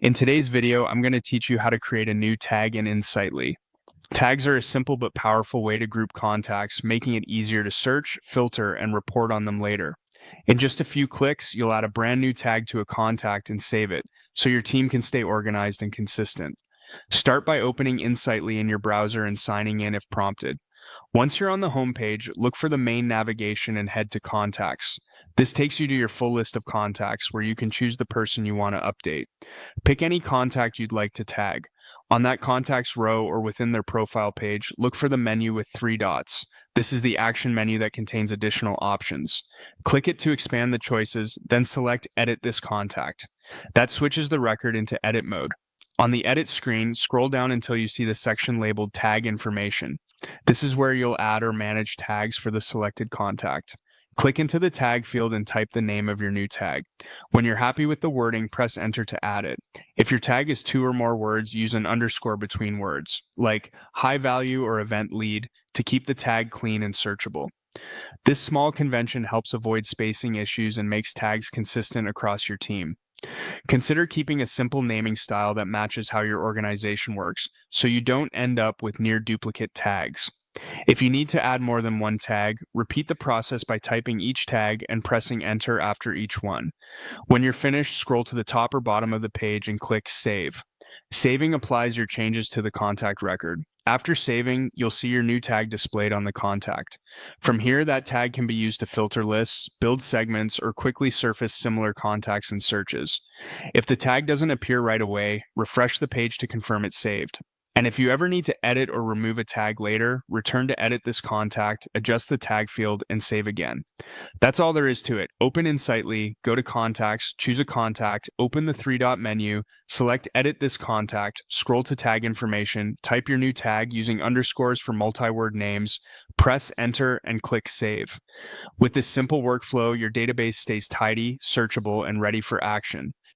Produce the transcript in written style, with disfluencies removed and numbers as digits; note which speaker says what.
Speaker 1: In today's video, I'm going to teach you how to create a new tag in Insightly. Tags are a simple but powerful way to group contacts, making it easier to search, filter, and report on them later. In just a few clicks, you'll add a brand new tag to a contact and save it, so your team can stay organized and consistent. Start by opening Insightly in your browser and signing in if prompted. Once you're on the home page, look for the main navigation and head to Contacts. This takes you to your full list of contacts where you can choose the person you want to update. Pick any contact you'd like to tag. On that contact's row or within their profile page, look for the menu with three dots. This is the action menu that contains additional options. Click it to expand the choices, then select Edit this contact. That switches the record into edit mode. On the edit screen, scroll down until you see the section labeled Tag Information. This is where you'll add or manage tags for the selected contact. Click into the tag field and type the name of your new tag. When you're happy with the wording, press enter to add it. If your tag is 2 or more words, use an underscore between words, like high value or event lead, to keep the tag clean and searchable. This small convention helps avoid spacing issues and makes tags consistent across your team. Consider keeping a simple naming style that matches how your organization works, so you don't end up with near duplicate tags. If you need to add more than one tag, repeat the process by typing each tag and pressing enter after each one. When you're finished, scroll to the top or bottom of the page and click Save. Saving applies your changes to the contact record. After saving, you'll see your new tag displayed on the contact. From here, that tag can be used to filter lists, build segments, or quickly surface similar contacts in searches. If the tag doesn't appear right away, refresh the page to confirm it's saved. And if you ever need to edit or remove a tag later, return to edit this contact, adjust the tag field, and save again. That's all there is to it. Open Insightly, go to Contacts, choose a contact, open the three-dot menu, select Edit this contact, scroll to Tag Information, type your new tag using underscores for multi-word names, press Enter, and click Save. With this simple workflow, your database stays tidy, searchable, and ready for action.